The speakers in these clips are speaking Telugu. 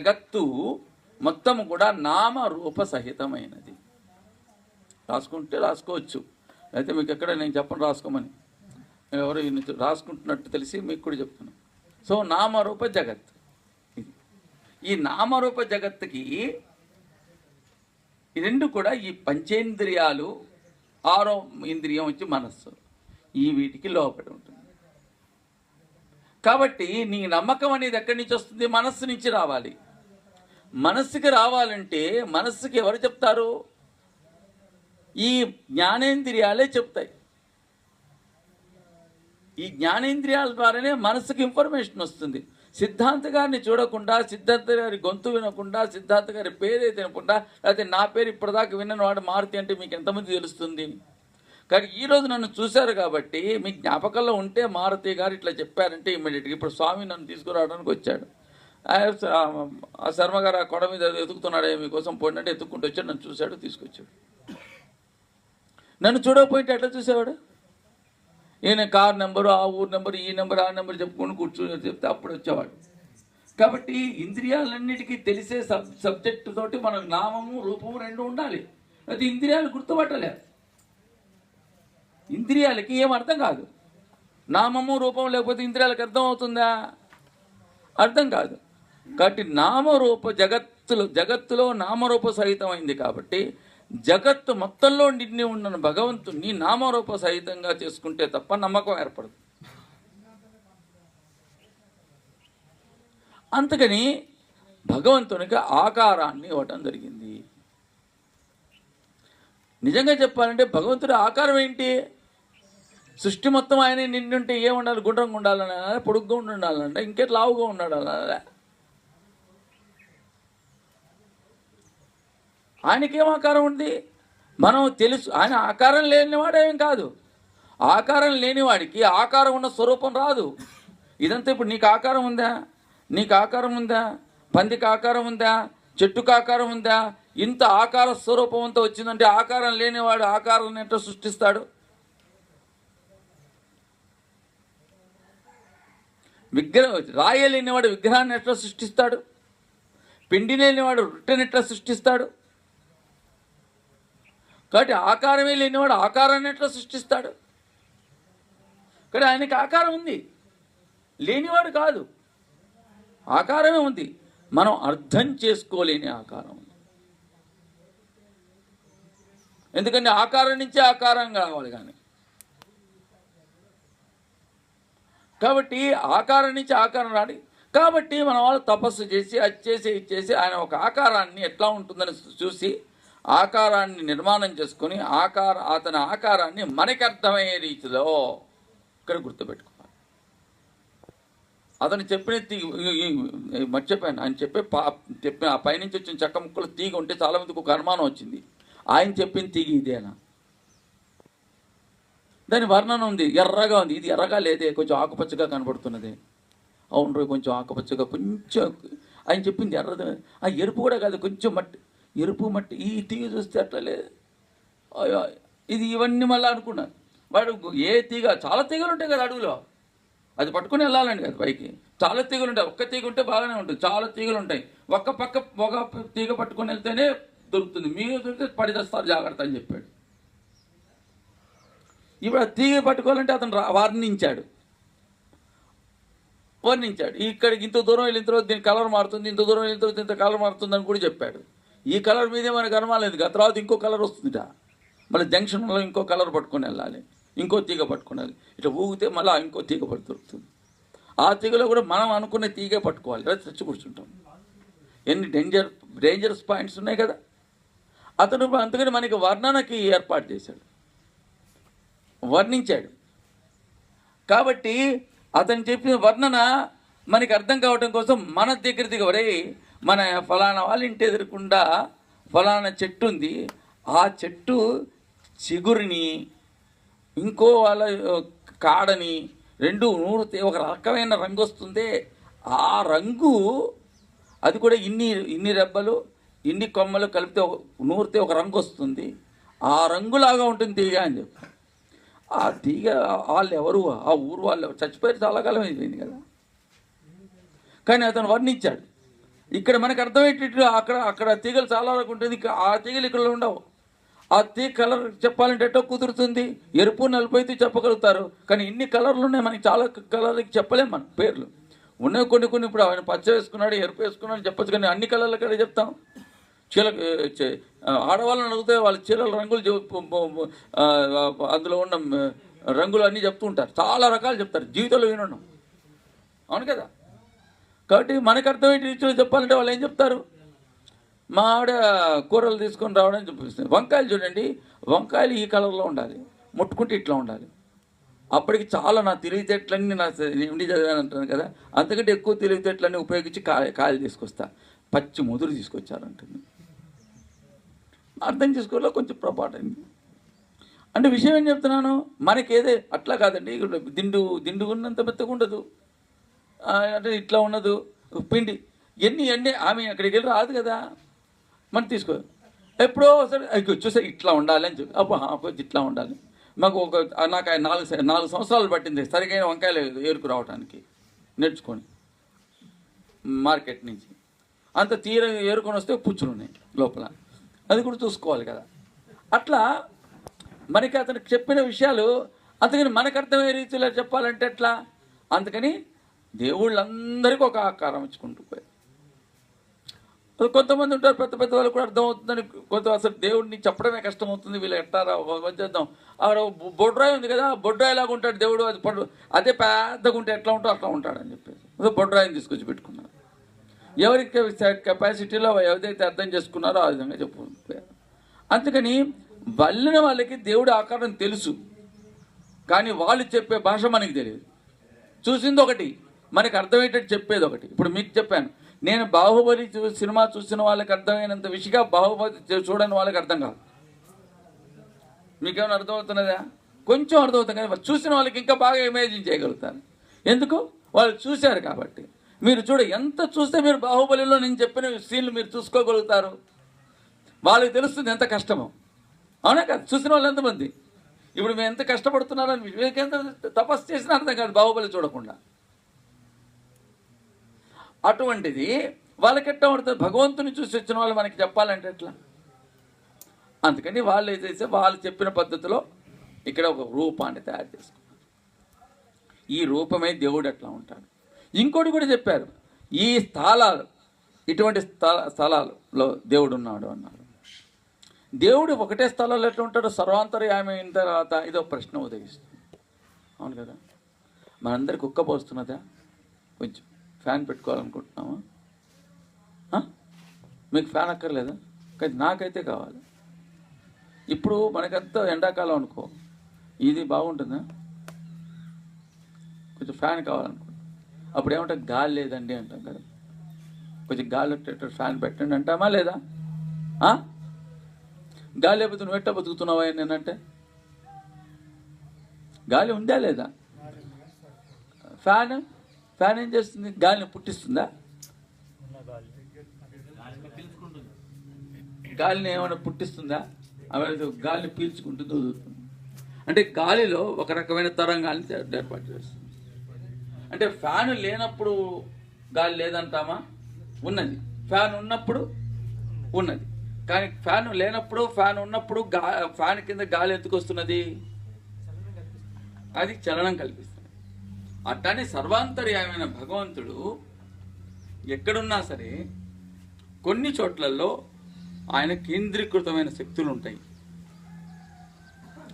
జగత్తు మొత్తం కూడా నామరూప సహితమైనది. రాసుకుంటే రాసుకోవచ్చు, అయితే మీకు ఎక్కడ నేను చెప్పను రాసుకోమని, ఎవరు రాసుకుంటున్నట్టు తెలిసి మీకు కూడా చెప్తున్నాను. సో నామరూప జగత్ ఇది. ఈ నామరూప జగత్తుకి ఈ రెండు కూడా ఈ పంచేంద్రియాలు, ఆరో ఇంద్రియం వచ్చి మనస్సు, ఈ వీటికి లోపడి ఉంటుంది. కాబట్టి నీ నమ్మకం అనేది ఎక్కడి నుంచి వస్తుంది? మనస్సు నుంచి రావాలి. మనస్సుకి రావాలంటే మనస్సుకి ఎవరు చెప్తారు? ఈ జ్ఞానేంద్రియాలే చెప్తాయి. ఈ జ్ఞానేంద్రియాల ద్వారానే మనసుకి ఇన్ఫర్మేషన్ వస్తుంది. సిద్ధాంత గారిని చూడకుండా, సిద్ధాంత గారి గొంతు వినకుండా, సిద్ధాంత గారి పేరే తినకుండా, లేకపోతే నా పేరు ఇప్పటిదాకా విన్న వాడు మారుతి అంటే మీకు ఎంతమంది తెలుస్తుంది? కానీ ఈరోజు నన్ను చూశారు కాబట్టి మీ జ్ఞాపకంలో ఉంటే మారుతి గారు ఇట్లా చెప్పారంటే ఇమ్మీడియట్గా ఇప్పుడు స్వామి నన్ను తీసుకురావడానికి వచ్చాడు. ఆ శర్మ గారు ఆ కొడ మీద ఎతుకుతున్నాడే మీకోసం పోయినట్టు ఎత్తుక్కుంటూ వచ్చాడు, నన్ను చూశాడు, తీసుకొచ్చాడు. నన్ను చూడకపోయింటే ఎట్లా చూసేవాడు? ఈయన కార్ నెంబరు, ఆ ఊరు నెంబరు, ఈ నెంబరు, ఆ నెంబరు చెప్పుకొని కూర్చొని చెప్తే అప్పుడు వచ్చేవాడు. కాబట్టి ఇంద్రియాలన్నిటికీ తెలిసే సబ్జెక్టు తోటి మనకు నామము రూపము రెండు ఉండాలి. అది ఇంద్రియాలు గుర్తుపట్టలేదు. ఇంద్రియాలకి ఏం అర్థం కాదు. నామము రూపం లేకపోతే ఇంద్రియాలకు అర్థం అవుతుందా? అర్థం కాదు. కాబట్టి నామరూప జగత్తులో నామరూప సహితమైంది. కాబట్టి జగత్తు మొత్తంలో నిండి ఉన్న భగవంతుణ్ణి నామరూప సహితంగా చేసుకుంటే తప్ప నమ్మకం ఏర్పడదు. అందుకని భగవంతునికి ఆకారాన్ని ఇవ్వటం జరిగింది. నిజంగా చెప్పాలంటే భగవంతుడి ఆకారం ఏంటి? సృష్టి మొత్తం ఆయన నిండుంటే ఏముండాలి? గుండ్రంగా ఉండాలన్నా, పొడుగ్గా ఉండాలన్నా, ఇంకేట్ లావుగా ఉండాలన్నా? ఆయనకేం ఆకారం ఉంది? మనం తెలుసు. ఆయన ఆకారం లేనివాడేం కాదు. ఆకారం లేనివాడికి ఆకారం ఉన్న స్వరూపం రాదు. ఇదంతా ఇప్పుడు నీకు ఆకారం ఉందా? నీకు ఆకారం ఉందా? పందికి ఆకారం ఉందా? చెట్టుకు ఆకారం ఉందా? ఇంత ఆకార స్వరూపం అంతా వచ్చిందంటే ఆకారం లేనివాడు ఆకారాన్ని ఎట్లా సృష్టిస్తాడు? రాయి లేనివాడు విగ్రహాన్ని ఎట్లా సృష్టిస్తాడు? పిండి లేనివాడు రొట్టెని ఎట్లా సృష్టిస్తాడు? కాబట్టి ఆకారమే లేనివాడు ఆకారాన్ని ఎట్లా సృష్టిస్తాడు? కానీ ఆయనకి ఆకారం ఉంది, లేనివాడు కాదు. ఆకారమే ఉంది, మనం అర్థం చేసుకోలేని ఆకారం ఉంది. ఎందుకంటే ఆకారం నుంచే ఆకారం కావాలి. కానీ కాబట్టి ఆకారం నుంచి ఆకారం రాడి. కాబట్టి మన వాళ్ళు తపస్సు చేసి అది చేసి ఇది చేసి ఆయన ఒక ఆకారాన్ని ఎట్లా ఉంటుందని చూసి ఆకారాన్ని నిర్మాణం చేసుకొని అతని ఆకారాన్ని మనకి అర్థమయ్యే రీతిలో ఇక్కడ గుర్తుపెట్టుకోవాలి. అతను చెప్పిన మర్చిపోయాను. ఆయన చెప్పిన ఆ పైనుంచి వచ్చిన చెక్క ముక్కలు తీగ ఉంటే చాలామందికి ఒక అనుమానం వచ్చింది, ఆయన చెప్పిన తీగ ఇదేనా? దాని వర్ణన ఉంది, ఎర్రగా ఉంది. ఇది ఎర్రగా లేదే, కొంచెం ఆకుపచ్చగా కనబడుతున్నది. అవును, కొంచెం ఆకుపచ్చగా, కొంచెం ఆయన చెప్పింది ఎర్రది. ఆ ఎరుపు కూడా కాదు, కొంచెం మట్టి, ఎరుపు మట్టి. ఈ తీగ చూస్తే అట్లా లేదు. ఇది ఇవన్నీ మళ్ళీ అనుకున్నాను. వాడు ఏ తీగ, చాలా తీగలు ఉంటాయి కదా అడవిలో, అది పట్టుకుని వెళ్ళాలండి కదా పైకి. చాలా తీగలు ఉంటాయి. ఒక్క తీగ ఉంటే బాగానే ఉంటుంది, చాలా తీగలు ఉంటాయి. ఒక తీగ పట్టుకొని వెళ్తేనే దొరుకుతుంది. మీరు దొరికితే పడిదేస్తారు, జాగ్రత్త అని చెప్పాడు. ఇప్పుడు ఆ తీగ పట్టుకోవాలంటే అతను వర్ణించాడు. ఇక్కడికి ఇంత దూరం వెళ్ళిన తర్వాత దీని కలర్ మారుతుంది, ఇంత దూరం వెళ్ళిన తర్వాత ఇంత కలర్ మారుతుంది అని కూడా చెప్పాడు. ఈ కలర్ మీదే మనకు అనుమానం. ఆ తర్వాత ఇంకో కలర్ వస్తుందిట, మళ్ళీ జంక్షన్లో ఇంకో కలర్ పట్టుకొని వెళ్ళాలి, ఇంకో తీగ పట్టుకునేది. ఇట్లా ఊగితే మళ్ళీ ఇంకో తీగ దొరుకుతుంది. ఆ తీగలో కూడా మనం అనుకునే తీగ పట్టుకోవాలి, లేదా తెచ్చి కూర్చుంటాం. ఎన్ని డేంజరస్ పాయింట్స్ ఉన్నాయి కదా. అతను అందుకని మనకి వర్ణనకి ఏర్పాటు చేశాడు, వర్ణించాడు. కాబట్టి అతను చెప్పిన వర్ణన మనకి అర్థం కావటం కోసం మన దగ్గర దిగవరే, మన ఫలానా వాళ్ళ ఇంటి ఎదురకుండా ఫలానా చెట్టు ఉంది, ఆ చెట్టు చిగురిని ఇంకో వాళ్ళ కాడని రెండు నూరితే ఒక రకమైన రంగు వస్తుంది. ఆ రంగు అది కూడా ఇన్ని రెబ్బలు ఇన్ని కొమ్మలు కలిపితే నూరితే ఒక రంగు వస్తుంది. ఆ రంగులాగా ఉంటుంది తీగ అని చెప్పి. ఆ తీగ వాళ్ళు ఎవరు? ఆ ఊరు వాళ్ళు చచ్చిపోయి చాలా కాలం అయిపోయింది కదా. కానీ అతను వర్ణించాడు. ఇక్కడ మనకు అర్థమయ్యేటట్లు అక్కడ అక్కడ తీగలు చాలా వరకు ఉంటుంది, ఆ తీగలు ఇక్కడ ఉండవు. ఆ తీగ కలర్ చెప్పాలంటే ఎట్టో కుదురుతుంది, ఎరుపు నలుపు అయితే చెప్పగలుగుతారు, కానీ ఇన్ని కలర్లు ఉన్నాయి మనకి, చాలా కలర్లకి చెప్పలేం మన పేర్లు ఉన్నాయి. కొన్ని కొన్ని ఇప్పుడు ఆయన పచ్చ వేసుకున్నాడు, ఎరుపు వేసుకున్నాడు చెప్పచ్చు, కానీ అన్ని కలర్లు ఎక్కడ చెప్తాం? చీల ఆడవాళ్ళని అడిగితే వాళ్ళ చీరల రంగులు అందులో ఉన్న రంగులు అన్నీ చెప్తూ ఉంటారు, చాలా రకాలు చెప్తారు, జీవితంలో వినడం. అవును కదా? కాబట్టి మనకు అర్థమయ్యే రీతిలో చెప్పాలంటే వాళ్ళు ఏం చెప్తారు? మా ఆవిడ కూరలు తీసుకొని రావడం చూపిస్తుంది. వంకాయలు చూడండి, వంకాయలు ఈ కలర్లో ఉండాలి, ముట్టుకుంటే ఇట్లా ఉండాలి. అప్పటికి చాలా నా తెలివితేటలన్నీ నా ఎండి చదివాను అంటాను కదా, అంతకంటే ఎక్కువ తెలివితేటలన్నీ ఉపయోగించి కాయలు తీసుకొస్తా. పచ్చి ముదురు తీసుకొచ్చారంటుంది. అర్థం చేసుకోవడంలో కొంచెం పొరపాటైంది. అంటే విషయం ఏం చెప్తున్నాను, మనకేదే అట్లా కాదండి, దిండు ఉన్నంత మెత్తగా ఉండదు, అంటే ఇట్లా ఉన్నదు పిండి ఎన్ని ఆమె అక్కడికి వెళ్ళి రాదు కదా, మనం తీసుకో ఎప్పుడో సరే చూసా ఇట్లా ఉండాలి అని చెప్పి కొంచెం ఇట్లా ఉండాలి. మాకు నాకు 4 సంవత్సరాలు పట్టింది సరిగైన వంకాయలు ఏరుకు రావడానికి, నేర్చుకొని మార్కెట్ నుంచి. అంత ఏరుకొని వస్తే పుచ్చులు ఉన్నాయి లోపల, అది కూడా చూసుకోవాలి కదా. అట్లా మనకి అతనికి చెప్పిన విషయాలు అందుకని మనకు అర్థమయ్యే రీతిలో చెప్పాలంటే ఎట్లా? అందుకని దేవుళ్ళందరికీ ఒక ఆకారం ఇచ్చుకుంటూ పోయారు. కొంతమంది ఉంటారు పెద్ద పెద్ద వాళ్ళు కూడా అర్థమవుతుందని, కొంత అసలు దేవుడిని చెప్పడమే కష్టమవుతుంది, వీళ్ళు ఎట్టారా చేద్దాం. అక్కడ బొడ్రాయి ఉంది కదా, బొడ్రాయిలాగా ఉంటాడు దేవుడు, అదే పెద్దగా ఉంటే ఎట్లా ఉంటావు అట్లా ఉంటాడు అని చెప్పేసి బొడ్రాయిని తీసుకొచ్చి పెట్టుకున్నారు. ఎవరికి కెపాసిటీలో ఏదైతే అర్థం చేసుకున్నారో ఆ విధంగా చెప్పుకుంటారు. అందుకని వెళ్ళిన వాళ్ళకి దేవుడి ఆకారం తెలుసు, కానీ వాళ్ళు చెప్పే భాష మనకి తెలియదు. చూసింది ఒకటి, మనకు అర్థమయ్యేటట్టు చెప్పేది ఒకటి. ఇప్పుడు మీకు చెప్పాను, నేను బాహుబలి సినిమా చూసిన వాళ్ళకి అర్థమైనంత విషయంగా బాహుబలి చూడని వాళ్ళకి అర్థం కాదు. మీకేమైనా అర్థమవుతున్నదా? కొంచెం అర్థమవుతుంది, కానీ చూసిన వాళ్ళకి ఇంకా బాగా ఇమేజిన్ చేయగలుగుతారు. ఎందుకు? వాళ్ళు చూశారు కాబట్టి. మీరు ఎంత చూస్తే మీరు బాహుబలిలో నేను చెప్పిన సీన్లు మీరు చూసుకోగలుగుతారు. వాళ్ళకి తెలుస్తుంది ఎంత కష్టమో, అవునా కదా? చూసిన వాళ్ళు ఎంతమంది ఇప్పుడు మేము ఎంత కష్టపడుతున్నారని మీకు ఎంత తపస్సు చేసినా అర్థం కాదు బాహుబలి చూడకుండా. అటువంటిది వాళ్ళకెట్టా పడుతుంది? భగవంతుని చూసి వచ్చిన వాళ్ళు మనకి చెప్పాలంటే ఎట్లా? అందుకని వాళ్ళు ఏదైతే వాళ్ళు చెప్పిన పద్ధతిలో ఇక్కడ ఒక రూపాన్ని తయారు చేసుకున్నారు. ఈ రూపమే దేవుడు ఎట్లా ఉంటాడు. ఇంకోటి కూడా చెప్పారు, ఈ స్థలాలు ఇటువంటి స్థలాలలో దేవుడు ఉన్నాడు అన్నారు. దేవుడు ఒకటే స్థలాల్లో ఎట్లా ఉంటాడో సర్వాంతర్యామి అయిన తర్వాత ఇదో ప్రశ్న ఉదయిస్తుంది. అవును కదా? మనందరికి కుక్క పోస్తున్నదా? కొంచెం ఫ్యాన్ పెట్టుకోవాలనుకుంటున్నామా? మీకు ఫ్యాన్ అక్కర్లేదా? కానీ నాకైతే కావాలి. ఇప్పుడు మనకంతా ఎండాకాలం అనుకో, ఇది బాగుంటుందా? కొంచెం ఫ్యాన్ కావాలనుకో, అప్పుడు ఏమంటాం? గాలి లేదండి అంటాం కదా. కొంచెం గాలి వచ్చేటట్టు ఫ్యాన్ పెట్టండి అంటామా లేదా? గాలి లేకపోతే నువ్వు ఎట్టా బతుకుతున్నావా నేనంటే? గాలి ఉందా లేదా? ఫ్యాన్ ఏం చేస్తుంది? గాలిని పుట్టిస్తుందా? గాలిని ఏమైనా పుట్టిస్తుందా? గాలిని పీల్చుకుంటుంది, వదులుతుంది. అంటే గాలిలో ఒక రకమైన తరంగాల్ని ఏర్పాటు చేస్తుంది. అంటే ఫ్యాన్ లేనప్పుడు గాలి లేదంటామా? ఉన్నది. ఫ్యాన్ ఉన్నప్పుడు ఉన్నది. కానీ ఫ్యాన్ లేనప్పుడు ఫ్యాన్ ఉన్నప్పుడు ఫ్యాన్ కింద గాలి ఎందుకు వస్తున్నది? అది చలనం కల్పిస్తుంది. అట్లానే సర్వాంతర్యామైన భగవంతుడు ఎక్కడున్నా సరే కొన్ని చోట్లలో ఆయన కేంద్రీకృతమైన శక్తులు ఉంటాయి.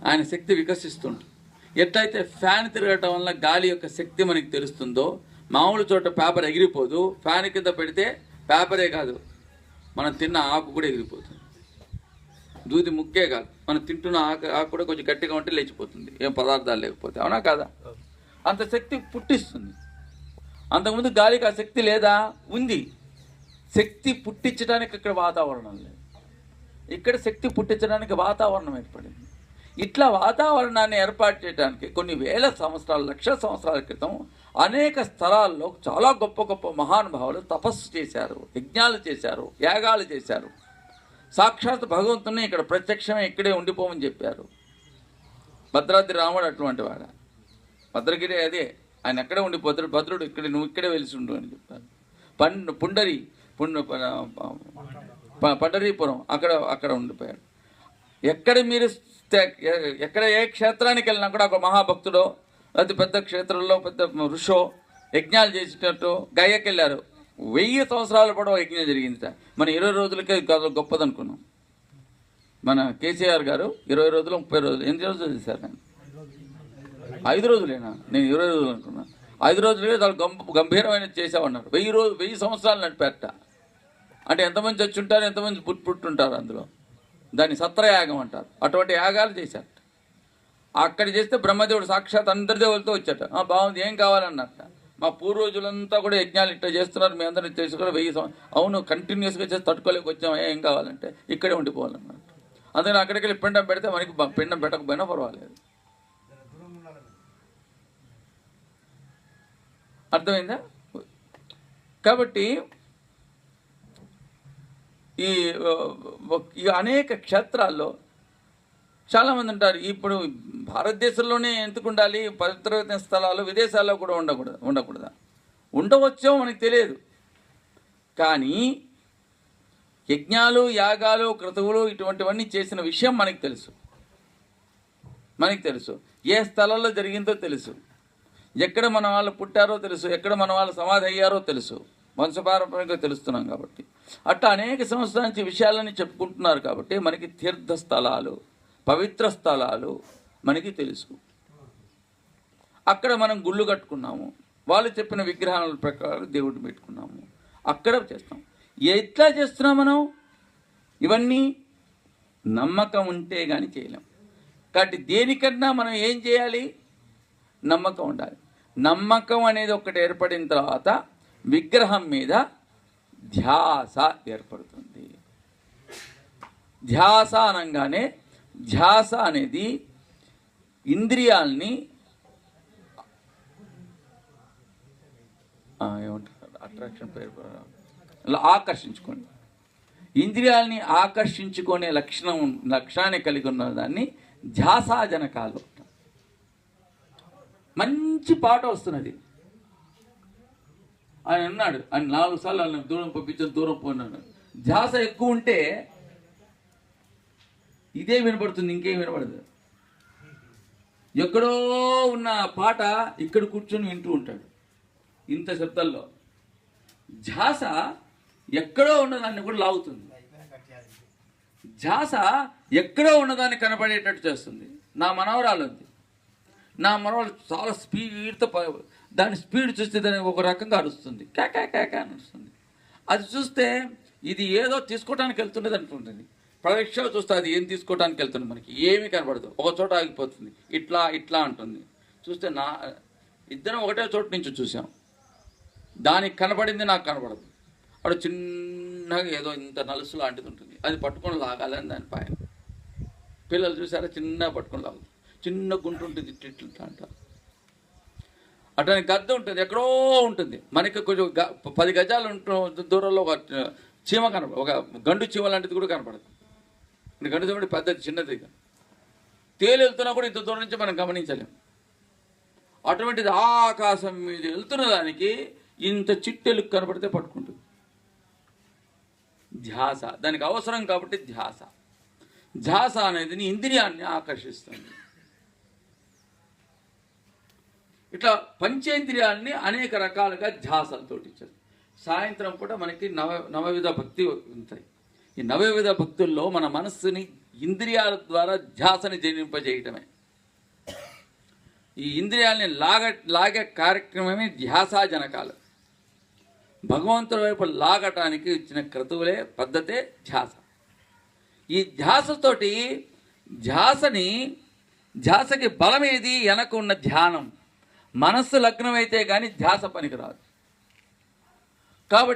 ఆయన శక్తి వికసిస్తుంటుంది. ఎట్లయితే ఫ్యాన్ తిరగటం వల్ల గాలి యొక్క శక్తి మనకి తెలుస్తుందో, మామూలు చోట పేపర్ ఎగిరిపోదు, ఫ్యాన్ కింద పెడితే పేపరే కాదు, మనం తిన్న ఆకు కూడా ఎగిరిపోతుంది. దూది ముక్కే కాదు, మనం తింటున్న ఆకు కూడా కొంచెం గట్టిగా ఉంటే లేచిపోతుంది, ఏం పదార్థాలు లేకపోతే. అవునా కాదా? అంత శక్తి పుట్టిస్తుంది. అంతకుముందు గాలికి ఆ శక్తి లేదా? ఉంది. శక్తి పుట్టించడానికి ఇక్కడ వాతావరణం లేదు, ఇక్కడ శక్తి పుట్టించడానికి వాతావరణం ఏర్పడింది. ఇట్లా వాతావరణాన్ని ఏర్పాటు చేయడానికి కొన్ని వేల సంవత్సరాలు, లక్షల సంవత్సరాల క్రితం అనేక స్థలాల్లో చాలా గొప్ప గొప్ప మహానుభావులు తపస్సు చేశారు, యజ్ఞాలు చేశారు, యాగాలు చేశారు. సాక్షాత్ భగవంతుని ఇక్కడ ప్రత్యక్షమే ఇక్కడే ఉండిపోమని చెప్పారు. భద్రాద్రి రాముడు అటువంటి వాడు. భద్రగిరి అదే, ఆయన ఎక్కడే ఉండిపోతాడు. భద్రుడు ఇక్కడ, నువ్వు ఇక్కడే వెలిసి ఉండు అని చెప్పారు. పుండరి పండరీపురం అక్కడ ఉండిపోయాడు. ఎక్కడ మీరు ఎక్కడ ఏ క్షేత్రానికి వెళ్ళినా కూడా ఒక మహాభక్తుడో లేకపోతే పెద్ద క్షేత్రంలో పెద్ద ఋషో యజ్ఞాలు చేసేటట్టు గయకి వెళ్ళారు. 1000 సంవత్సరాల పాటు యజ్ఞం జరిగింది. మన 20 రోజులకే గొప్పదనుకున్నాం. మన కేసీఆర్ గారు 20 రోజులు 30 రోజులు ఎన్ని రోజులు చేశారు? నేను 5 రోజులేనా? నేను 20 రోజులు అనుకున్నా. 5 రోజులే చాలా గంభీరమైన చేసామన్నారు. 1000 సంవత్సరాలు నడిపేట. అంటే ఎంతమంది చచ్చి ఉంటారు, ఎంతమంది పుట్టుంటారు అందులో. దాన్ని సత్రయాగం అంటారు. అటువంటి యాగాలు చేశారు. అక్కడ చేస్తే బ్రహ్మదేవుడు సాక్షాత్ అందరి దేవులతో వచ్చాట. బాగుంది, ఏం కావాలన్నట్ట. మా పూర్వజులంతా కూడా యజ్ఞాలు ఇట్లా చేస్తున్నారు, మీ అందరినీ తెలుసుకుని 1000 అవును కంటిన్యూస్గా చేసి తట్టుకోలేక వచ్చాము, ఏం కావాలంటే ఇక్కడే ఉండిపోవాలన్నట్టు. అందుకని అక్కడికి వెళ్ళి పిండం పెడితే మనకి పిండం పెట్టకపోయినా పర్వాలేదు. అర్థమైందా? కాబట్టి ఈ అనేక క్షేత్రాల్లో చాలామంది ఉంటారు. ఇప్పుడు భారతదేశంలోనే ఎందుకు ఉండాలి? పవిత్రమైన స్థలాలు విదేశాల్లో కూడా ఉండకూడదా? ఉండవచ్చో మనకు తెలియదు. కానీ యజ్ఞాలు, యాగాలు, క్రతువులు ఇటువంటివన్నీ చేసిన విషయం మనకు తెలుసు. ఏ స్థలంలో జరిగిందో తెలుసు. ఎక్కడ మన వాళ్ళు పుట్టారో తెలుసు. ఎక్కడ మన వాళ్ళు సమాధి అయ్యారో తెలుసు. వంశపారంపర్యంగా తెలుస్తున్నాం కాబట్టి. అట్లా అనేక సంవత్సరాల నుంచి విషయాలని చెప్పుకుంటున్నారు కాబట్టి మనకి తీర్థ స్థలాలు, పవిత్ర స్థలాలు మనకి తెలుసు. అక్కడ మనం గుళ్ళు కట్టుకున్నాము. వాళ్ళు చెప్పిన విగ్రహాల ప్రకారం దేవుడిని పెట్టుకున్నాము. అక్కడ చేస్తాం. ఎట్లా చేస్తున్నాం మనం? ఇవన్నీ నమ్మకం ఉంటే కానీ చేయలేం. కాబట్టి దేనికన్నా మనం ఏం చేయాలి? నమ్మకం ఉండాలి. నమ్మకం అనేది ఒకటి ఏర్పడిన తర్వాత విగ్రహం మీద ధ్యాస ఏర్పడుతుంది. ధ్యాస అనగానే ధ్యాస అనేది ఇంద్రియాల్ని ఏమంటారు, అట్రాక్షన్ పేరు ఆకర్షించుకోండి. ఇంద్రియాలని ఆకర్షించుకునే లక్షణాన్ని కలిగి ఉన్న దాన్ని ధ్యాసాజనకాలు. మంచి పాట వస్తున్నది. ఆయన అన్నాడు, ఆయన 4 సార్లు ఆయన దూరం పంపించాను, దూరం పోయినాడు. ధ్యాస ఎక్కువ ఉంటే ఇదే వినపడుతుంది, ఇంకేం వినపడదు. ఎక్కడో ఉన్న పాట ఇక్కడ కూర్చొని వింటూ ఉంటాడు ఇంత శబ్దాల్లో. ధ్యాస ఎక్కడో ఉన్నదాన్ని కూడా లాగుతుంది. ధ్యాస ఎక్కడో ఉన్నదాన్ని కనపడేటట్టు చేస్తుంది. నా మనవరాలు ఉంది. నా మనవరాలు చాలా స్పీడ్తో దాని స్పీడ్ చూస్తే దాన్ని ఒక రకంగా అరుస్తుంది, కేకా అని అరుస్తుంది. అది చూస్తే ఇది ఏదో తీసుకోవడానికి వెళ్తున్నది అంటుంటుంది. పరీక్షలో చూస్తే అది ఏం తీసుకోవడానికి వెళ్తుంది, మనకి ఏమీ కనపడదు. ఒక చోట ఆగిపోతుంది, ఇట్లా అంటుంది. చూస్తే ఇద్దరం ఒకటే చోట నుంచి చూసాం. దానికి కనపడింది, నాకు కనపడదు. అక్కడ చిన్నగా ఏదో ఇంత నలుసు లాంటిది ఉంటుంది, అది పట్టుకొని లాగాలని దాని పైన. పిల్లలు చూసారా, చిన్నగా పట్టుకొని లాగుతుంది. చిన్న గుంటు ఉంటుంది, ఇట్లా అంటారు. అట్లానే గద్ద ఉంటుంది, ఎక్కడో ఉంటుంది. మనకి కొంచెం 10 గజాలు దూరంలో ఒక చీమ కనపడదు, ఒక గండు చీమ లాంటిది కూడా కనపడదు. గండు చీమ పెద్దది, చిన్నది. తేలి వెళ్తున్నా కూడా ఇంత దూరం నుంచి మనం గమనించలేం. అటువంటిది ఆకాశం మీద వెళ్తున్న దానికి ఇంత చిట్టెలు కనపడితే పట్టుకుంటుంది. ధ్యాస దానికి అవసరం కాబట్టి ధ్యాస అనేది ఇంద్రియాన్ని ఆకర్షిస్తుంది. ఇట్లా పంచేంద్రియాలని అనేక రకాలుగా ధ్యాసలతో ఇచ్చారు. సాయంత్రం పూట మనకి నవవిధ భక్తి ఉంటాయి. ఈ నవవిధ భక్తుల్లో మన మనస్సుని ఇంద్రియాల ద్వారా ధ్యాసని జనింపజేయటమే. ఈ ఇంద్రియాలని లాగే కార్యక్రమమే ధ్యాసాజనకాలు. భగవంతుడి వైపు లాగటానికి ఇచ్చిన క్రతువులే పద్ధతే ధ్యాస. ఈ ధ్యాసతోటి ధ్యాసకి బలమేది? వెనక ఉన్న ధ్యానం. మనస్సు లగ్నమైతే కానీ ధ్యాస పనికిరాదు. కాబట్టి